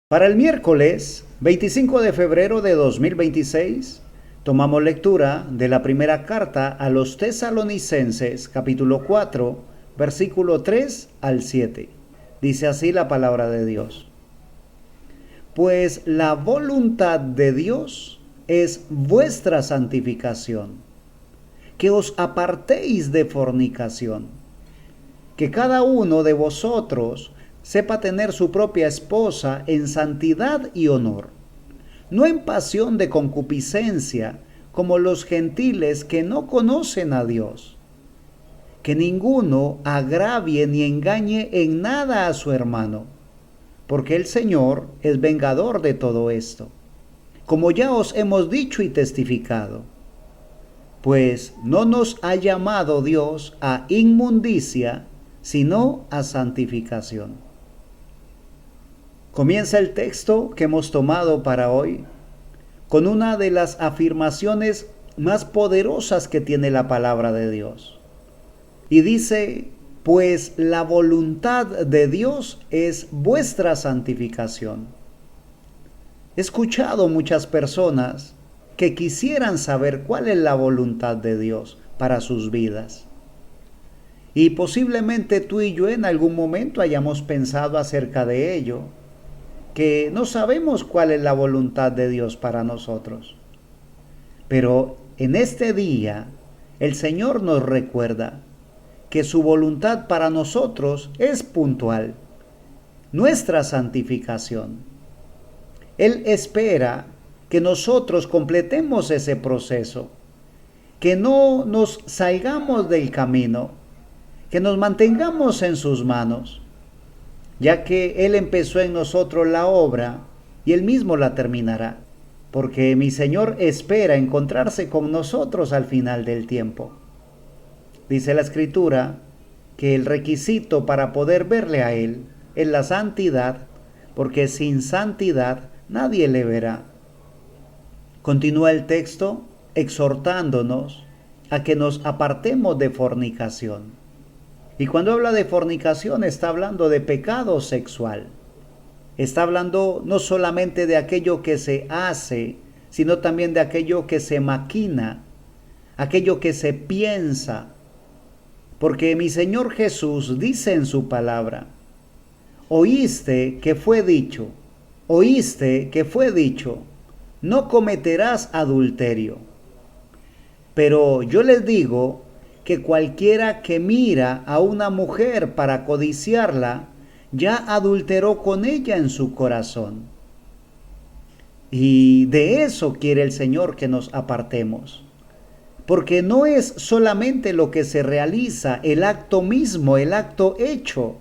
Para el miércoles 25 de febrero de 2026, tomamos lectura de la primera carta a los Tesalonicenses, capítulo 4, versículo 3 al 7. Dice así la palabra de Dios. Pues la voluntad de Dios es vuestra santificación, que os apartéis de fornicación, que cada uno de vosotros sepa tener su propia esposa en santidad y honor, no en pasión de concupiscencia, como los gentiles que no conocen a Dios. Que ninguno agravie ni engañe en nada a su hermano, porque el Señor es vengador de todo esto, como ya os hemos dicho y testificado. Pues no nos ha llamado Dios a inmundicia, sino a santificación. Comienza el texto que hemos tomado para hoy con una de las afirmaciones más poderosas que tiene la palabra de Dios. Y dice, pues la voluntad de Dios es vuestra santificación. He escuchado muchas personas que quisieran saber cuál es la voluntad de Dios para sus vidas. Y posiblemente tú y yo en algún momento hayamos pensado acerca de ello, que no sabemos cuál es la voluntad de Dios para nosotros. Pero en este día el Señor nos recuerda que su voluntad para nosotros es puntual, nuestra santificación. Él espera que nosotros completemos ese proceso, que no nos salgamos del camino, que nos mantengamos en sus manos, ya que Él empezó en nosotros la obra y Él mismo la terminará, porque mi Señor espera encontrarse con nosotros al final del tiempo. Dice la Escritura que el requisito para poder verle a Él es la santidad, porque sin santidad nadie le verá. Continúa el texto exhortándonos a que nos apartemos de fornicación. Y cuando habla de fornicación está hablando de pecado sexual. Está hablando no solamente de aquello que se hace, sino también de aquello que se maquina, aquello que se piensa. Porque mi Señor Jesús dice en su palabra, oíste que fue dicho, no cometerás adulterio. Pero yo les digo que cualquiera que mira a una mujer para codiciarla, ya adulteró con ella en su corazón. Y de eso quiere el Señor que nos apartemos. Porque no es solamente lo que se realiza, el acto mismo, el acto hecho,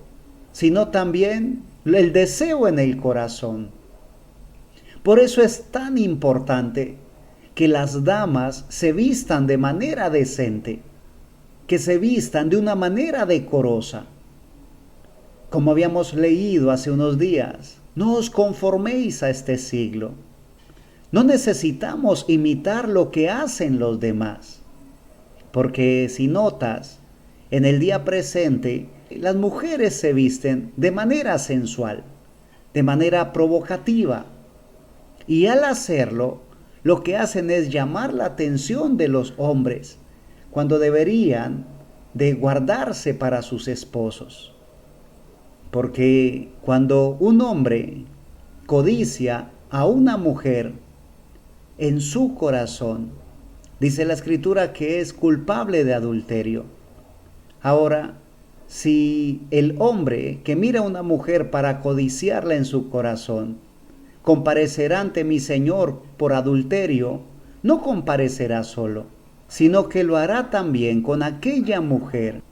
sino también el deseo en el corazón. Por eso es tan importante que las damas se vistan de manera decente, que se vistan de una manera decorosa. Como habíamos leído hace unos días, no os conforméis a este siglo. No necesitamos imitar lo que hacen los demás, porque si notas, en el día presente, las mujeres se visten de manera sensual, de manera provocativa, y al hacerlo, lo que hacen es llamar la atención de los hombres, cuando deberían de guardarse para sus esposos. Porque cuando un hombre codicia a una mujer en su corazón, dice la Escritura que es culpable de adulterio. Ahora, si el hombre que mira a una mujer para codiciarla en su corazón, comparecerá ante mi Señor por adulterio, no comparecerá solo, sino que lo hará también con aquella mujer.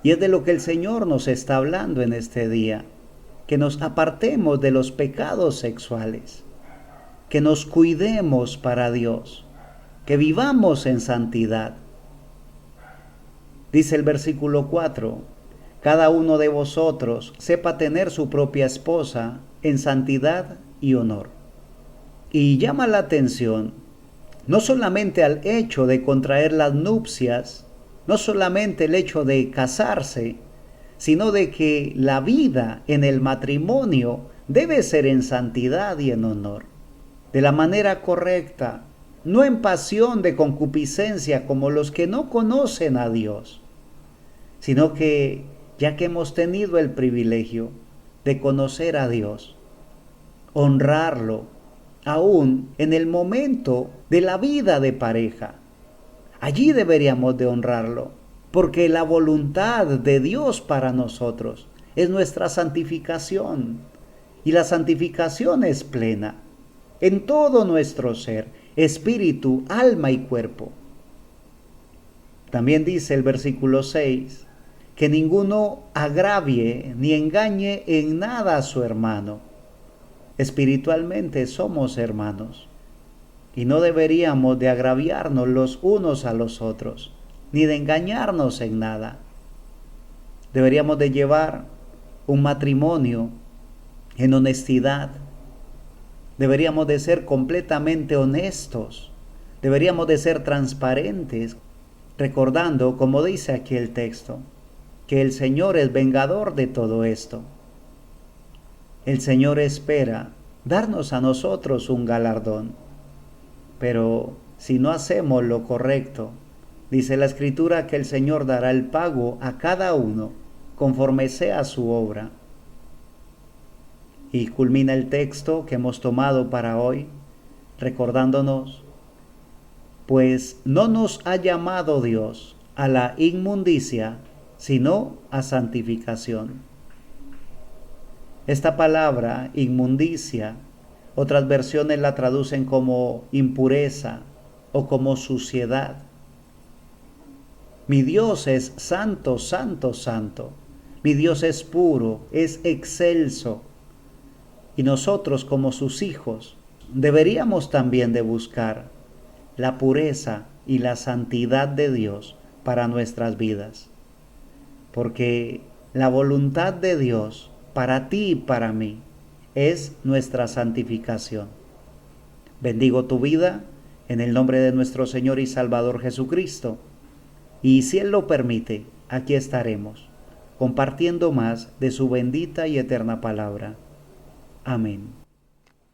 Y es de lo que el Señor nos está hablando en este día, que nos apartemos de los pecados sexuales, que nos cuidemos para Dios, que vivamos en santidad. Dice el versículo 4, cada uno de vosotros sepa tener su propia esposa en santidad y honor. Y llama la atención no solamente al hecho de contraer las nupcias, no solamente el hecho de casarse, sino de que la vida en el matrimonio debe ser en santidad y en honor, de la manera correcta, no en pasión de concupiscencia como los que no conocen a Dios, sino que ya que hemos tenido el privilegio de conocer a Dios, honrarlo, aún en el momento de la vida de pareja. Allí deberíamos de honrarlo, porque la voluntad de Dios para nosotros es nuestra santificación, y la santificación es plena en todo nuestro ser, espíritu, alma y cuerpo. También dice el versículo 6, que ninguno agravie ni engañe en nada a su hermano. Espiritualmente somos hermanos y no deberíamos de agraviarnos los unos a los otros, ni de engañarnos en nada. Deberíamos de llevar un matrimonio en honestidad. Deberíamos de ser completamente honestos. Deberíamos de ser transparentes, recordando, como dice aquí el texto, que el Señor es vengador de todo esto. El Señor espera darnos a nosotros un galardón, pero si no hacemos lo correcto, dice la Escritura que el Señor dará el pago a cada uno conforme sea su obra. Y culmina el texto que hemos tomado para hoy, recordándonos, pues no nos ha llamado Dios a la inmundicia, sino a santificación. Esta palabra, inmundicia, otras versiones la traducen como impureza o como suciedad. Mi Dios es santo, santo, santo. Mi Dios es puro, es excelso. Y nosotros como sus hijos deberíamos también de buscar la pureza y la santidad de Dios para nuestras vidas. Porque la voluntad de Dios para ti y para mí es nuestra santificación. Bendigo tu vida en el nombre de nuestro Señor y Salvador Jesucristo. Y si Él lo permite, aquí estaremos, compartiendo más de su bendita y eterna palabra. Amén.